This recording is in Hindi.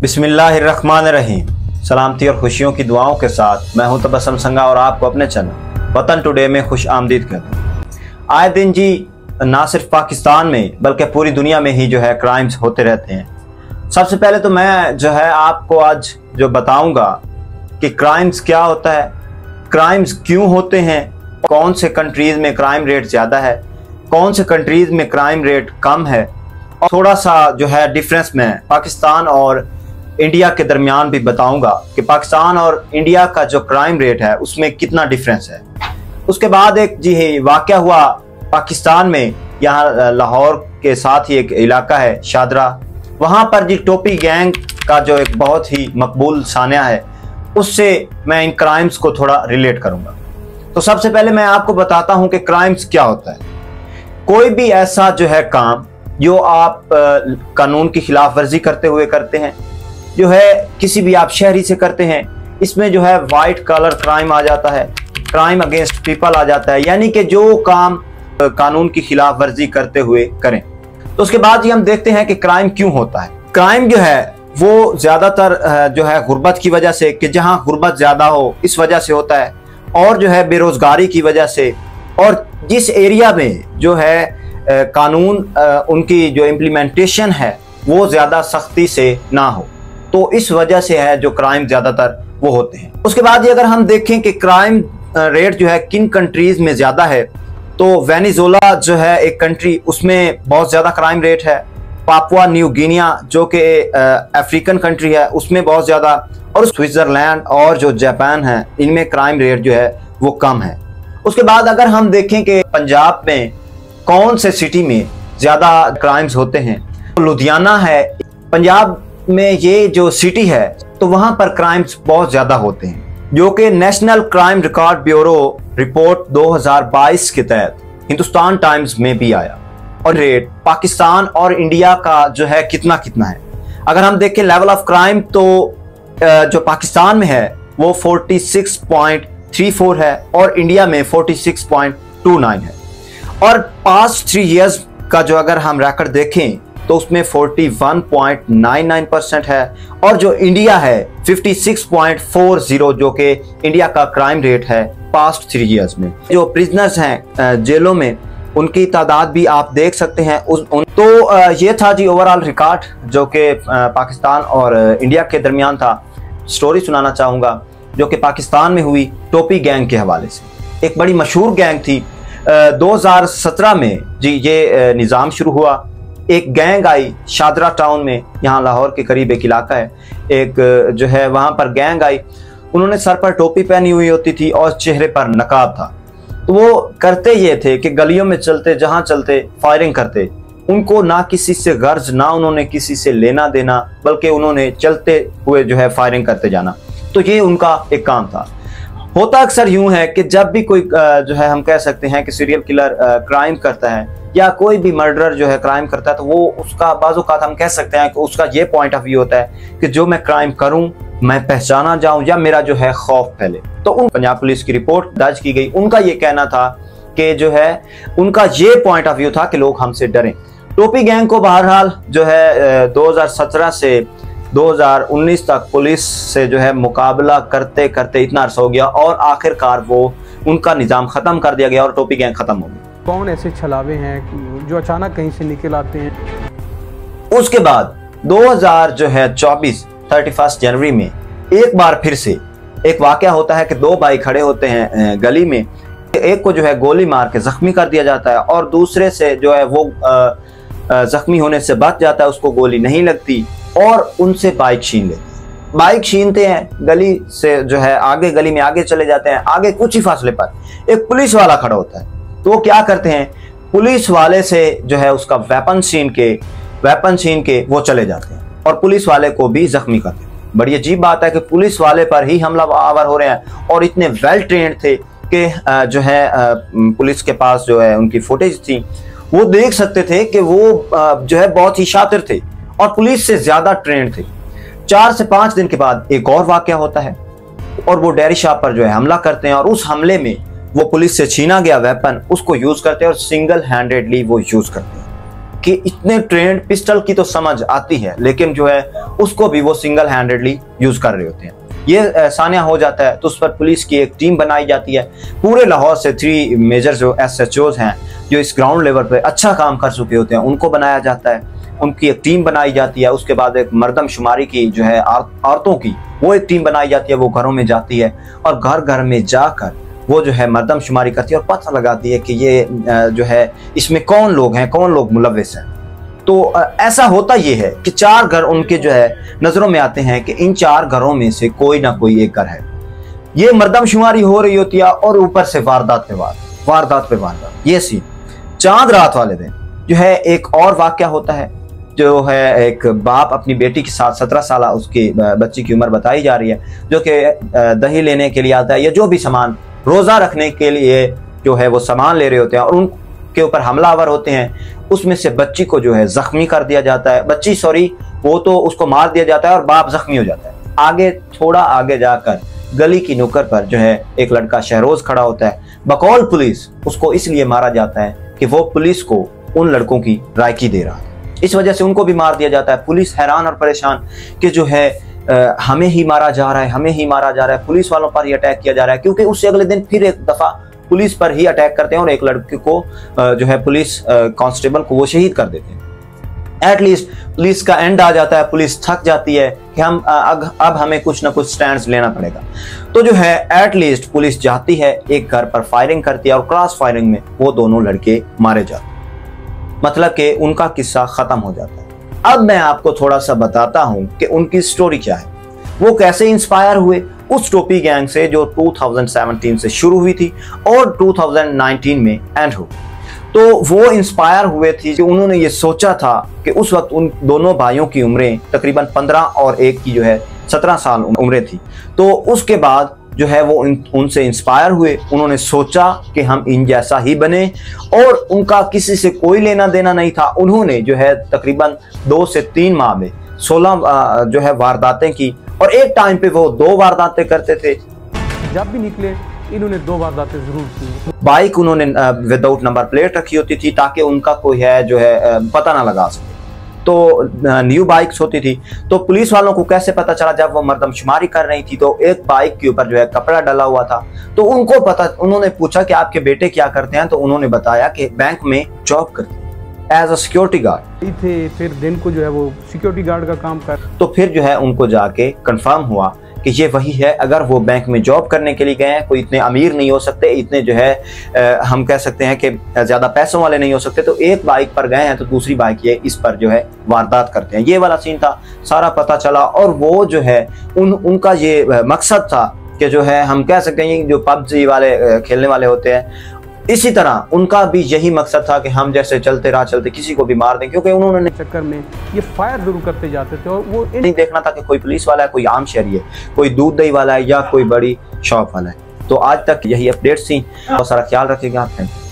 बिस्मिल्लाहिर्रहमानिर्रहीम। सलामती और खुशियों की दुआओं के साथ मैं हूं तबस्सुम संगा और आपको अपने चैनल वतन टुडे में खुश आमदीद कहता हूँ। आए दिन जी ना सिर्फ पाकिस्तान में बल्कि पूरी दुनिया में ही जो है क्राइम्स होते रहते हैं। सबसे पहले तो मैं जो है आपको आज जो बताऊंगा कि क्राइम्स क्या होता है, क्राइम्स क्यों होते हैं, कौन से कंट्रीज़ में क्राइम रेट ज़्यादा है, कौन से कंट्रीज़ में क्राइम रेट कम है, और थोड़ा सा जो है डिफरेंस में पाकिस्तान और इंडिया के दरमियान भी बताऊंगा कि पाकिस्तान और इंडिया का जो क्राइम रेट है उसमें कितना डिफरेंस है। उसके बाद एक जी वाक़या हुआ पाकिस्तान में, यहाँ लाहौर के साथ ही एक इलाका है शादरा, वहाँ पर जी टोपी गैंग का जो एक बहुत ही मकबूल सानिया है, उससे मैं इन क्राइम्स को थोड़ा रिलेट करूँगा। तो सबसे पहले मैं आपको बताता हूँ कि क्राइम्स क्या होता है। कोई भी ऐसा जो है काम जो आप कानून की खिलाफ वर्जी करते हुए करते हैं, जो है किसी भी आप शहरी से करते हैं, इसमें जो है वाइट कॉलर क्राइम आ जाता है, क्राइम अगेंस्ट पीपल आ जाता है, यानी कि जो काम कानून की खिलाफ वर्जी करते हुए करें। तो उसके बाद ही हम देखते हैं कि क्राइम क्यों होता है। क्राइम जो है वो ज़्यादातर जो है गुर्बत की वजह से, कि जहाँ गुर्बत ज़्यादा हो इस वजह से होता है, और जो है बेरोज़गारी की वजह से, और जिस एरिया में जो है कानून उनकी जो इम्प्लीमेंटेशन है वो ज़्यादा सख्ती से ना हो, तो इस वजह से है जो क्राइम ज़्यादातर वो होते हैं। उसके बाद ये अगर हम देखें कि क्राइम रेट जो है किन कंट्रीज़ में ज़्यादा है, तो वेनेजुएला जो है एक कंट्री, उसमें बहुत ज़्यादा क्राइम रेट है। पापुआ न्यू गिनिया जो कि अफ्रीकन कंट्री है, उसमें बहुत ज़्यादा, और स्विट्ज़रलैंड और जो जापान है, इनमें क्राइम रेट जो है वो कम है। उसके बाद अगर हम देखें कि पंजाब में कौन से सिटी में ज़्यादा क्राइम्स होते हैं, तो लुधियाना है पंजाब में, ये जो सिटी है तो वहाँ पर क्राइम्स बहुत ज़्यादा होते हैं, जो कि national crime record bureau report 2022 के तहत हिंदुस्तान टाइम्स में भी आया। और रेट पाकिस्तान और इंडिया का जो है कितना कितना है, अगर हम देखें लेवल ऑफ क्राइम, तो जो पाकिस्तान में है वो 46.34 है और इंडिया में 46.29 है। और पास्ट 3 इयर्स का जो अगर हम रिकॉर्ड देखें तो उसमें 41.99% है, और जो इंडिया है 56.40, जो कि इंडिया का क्राइम रेट है पास्ट 3 इयर्स में। जो प्रिजनर्स हैं जेलों में, उनकी तादाद भी आप देख सकते हैं। तो ये था जी ओवरऑल रिकॉर्ड जो कि पाकिस्तान और इंडिया के दरमियान था। स्टोरी सुनाना चाहूँगा जो कि पाकिस्तान में हुई टोपी गैंग के हवाले से। एक बड़ी मशहूर गैंग थी। 2017 में जी ये निज़ाम शुरू हुआ। एक गैंग आई शादरा टाउन में, यहाँ लाहौर के करीब एक इलाका है, एक जो है वहाँ पर गैंग आई। उन्होंने सर पर टोपी पहनी हुई होती थी और चेहरे पर नकाब था। तो वो करते ये थे कि गलियों में चलते, जहाँ चलते फायरिंग करते। उनको ना किसी से गर्ज, ना उन्होंने किसी से लेना देना, बल्कि उन्होंने चलते हुए जो है फायरिंग करते जाना। तो ये उनका एक काम था। होता अक्सर यूं है कि जब भी कोई जो है हम कह सकते हैं कि सीरियल किलर क्राइम करता है या कोई भी मर्डरर जो है क्राइम करता है, तो वो उसका बाज़-औक़ात हम कह सकते हैं कि उसका ये पॉइंट ऑफ व्यू होता है कि जो मैं क्राइम करूं मैं पहचाना जाऊं या मेरा जो है खौफ फैले। तो उन पंजाब पुलिस की रिपोर्ट दर्ज की गई। उनका ये कहना था कि जो है उनका ये पॉइंट ऑफ व्यू था कि लोग हमसे डरें। टोपी गैंग को बहरहाल जो है 2017 से 2019 तक पुलिस से जो है मुकाबला करते करते इतना अर्सा हो गया और आखिरकार वो उनका निज़ाम ख़त्म कर दिया गया और टोपी गैंग ख़त्म हो गई। कौन ऐसे छलावे हैं जो अचानक कहीं से निकल आते हैं? उसके बाद 2024 31 जनवरी में एक बार फिर से एक वाक़या होता है कि 2 भाई खड़े होते हैं गली में। एक को जो है गोली मार के ज़ख्मी कर दिया जाता है और दूसरे से जो है वो ज़ख्मी होने से बच जाता है, उसको गोली नहीं लगती और उनसे बाइक छीन लेते हैं। बाइक छीनते हैं, गली से जो है आगे, गली में आगे चले जाते हैं। आगे कुछ ही फासले पर एक पुलिस वाला खड़ा होता है। तो वो क्या करते हैं, पुलिस वाले से जो है उसका वेपन छीन के वो चले जाते हैं और पुलिस वाले को भी जख्मी करते हैं। बड़ी अजीब बात है कि पुलिस वाले पर ही हमला आवर हो रहे हैं और इतने वेल ट्रेंड थे कि जो है पुलिस के पास जो है उनकी फुटेज थी, वो देख सकते थे कि वो जो है बहुत ही शातिर थे और पुलिस से ज्यादा ट्रेंड थे। 4 से 5 दिन के बाद एक और वाकया होता है और वो डेयरी शॉप पर जो है हमला करते हैं और उस हमले में वो पुलिस से छीना गया वेपन उसको यूज करते हैं और सिंगल हैंडेडली वो यूज करते हैं। कि इतने ट्रेंड पिस्टल की तो समझ आती है, लेकिन जो है उसको भी वो सिंगल हैंडेडली यूज कर रहे होते हैं। ये सान्या हो जाता है तो उस पर पुलिस की एक टीम बनाई जाती है। पूरे लाहौर से 3 मेजर जो SHOs हैं जो इस ग्राउंड लेवल पे अच्छा काम कर चुके होते हैं उनको बनाया जाता है, उनकी एक टीम बनाई जाती है। उसके बाद एक मर्दमशुमारी की जो है औरतों की वो एक टीम बनाई जाती है, वो घरों में जाती है और घर घर में जाकर वो जो है मर्दमशुमारी करती है और पता लगाती है कि ये जो है इसमें कौन लोग हैं, कौन लोग मुलव्विस हैं। तो ऐसा होता ये है कि 4 घर उनके जो है नजरों में आते हैं कि इन 4 घरों में से कोई ना कोई एक घर है। ये मर्दमशुमारी हो रही होती है और ऊपर से वारदात पे वारदात। ये सीन चांद रात वाले दिन जो है एक और वाकया होता है, जो है एक बाप अपनी बेटी के साथ 17 साल उसकी बच्ची की उम्र बताई जा रही है, जो कि दही लेने के लिए आता है या जो भी सामान रोजा रखने के लिए जो है वो सामान ले रहे होते हैं और उनके ऊपर हमलावर होते हैं। उसमें से बच्ची को जो है जख्मी कर दिया जाता है, वो तो उसको मार दिया जाता है और बाप जख्मी हो जाता है। थोड़ा आगे जाकर गली की नुक्कड़ पर जो है एक लड़का शहरोज खड़ा होता है, बकौल पुलिस उसको इसलिए मारा जाता है कि वो पुलिस को उन लड़कों की रायकी दे रहा है, इस वजह से उनको भी मार दिया जाता है। पुलिस हैरान और परेशान कि जो है हमें ही मारा जा रहा है, पुलिस वालों पर ही अटैक किया जा रहा है, क्योंकि उससे अगले दिन फिर एक दफा पुलिस पर ही अटैक करते हैं और एक लड़के को जो है पुलिस कांस्टेबल को वो शहीद कर देते हैं। एटलीस्ट पुलिस का एंड आ जाता है, पुलिस थक जाती है कि अब हमें कुछ ना कुछ स्टैंड्स लेना पड़ेगा। तो जो है एटलीस्ट पुलिस जाती है, एक घर पर फायरिंग करती है और क्रॉस फायरिंग में वो दोनों लड़के मारे जाते हैं, मतलब कि उनका किस्सा खत्म हो जाता है। अब मैं आपको थोड़ा सा बताता हूं कि उनकी स्टोरी क्या है, वो कैसे इंस्पायर हुए उस टोपी गैंग से जो 2017 से शुरू हुई थी और 2019 में एंड हो। तो वो इंस्पायर हुए थे कि उन्होंने ये सोचा था कि उस वक्त उन दोनों भाइयों की उम्रें तकरीबन 15 और एक की जो है 17 साल उम्रें थी। तो उसके बाद जो है वो उनसे इंस्पायर हुए, उन्होंने सोचा कि हम इन जैसा ही बने और उनका किसी से कोई लेना देना नहीं था। उन्होंने जो है तकरीबन 2 से 3 माह में 16 जो है वारदातें की और एक टाइम पे वो 2 वारदातें करते थे। जब भी निकले इन्होंने 2 वारदातें जरूर की। बाइक उन्होंने विदाउट नंबर प्लेट रखी होती थी ताकि उनका कोई है जो है पता ना लगा सके, तो न्यू बाइक्स होती थी। तो पुलिस वालों को कैसे पता चला, जब वो मर्दमशुमारी कर रही थी तो एक बाइक के ऊपर जो है कपड़ा डला हुआ था, तो उनको पता, उन्होंने पूछा कि आपके बेटे क्या करते हैं, तो उन्होंने बताया कि बैंक में जॉब करते हैं एज अ सिक्योरिटी गार्ड थे। फिर दिन को जो है वो सिक्योरिटी गार्ड का काम कर, तो फिर जो है उनको जाके कंफर्म हुआ कि ये वही है। अगर वो बैंक में जॉब करने के लिए गए हैं, कोई इतने अमीर नहीं हो सकते, इतने जो है हम कह सकते हैं कि ज्यादा पैसों वाले नहीं हो सकते, तो एक बाइक पर गए हैं तो दूसरी बाइक ये इस पर जो है वारदात करते हैं। ये वाला सीन था, सारा पता चला और वो जो है उनका ये मकसद था कि जो है हम कह सकते हैं जो पबजी वाले खेलने वाले होते हैं, इसी तरह उनका भी यही मकसद था कि हम जैसे चलते किसी को भी मार दें, क्योंकि उन्होंने चक्कर में ये फायर जरूर करते जाते थे और वो नहीं देखना था कि कोई पुलिस वाला है, कोई आम शहरी है, कोई दूध दही वाला है या कोई बड़ी शॉप वाला है। तो आज तक यही अपडेट्स थी, बहुत सारा ख्याल रखिएगा। Thank you.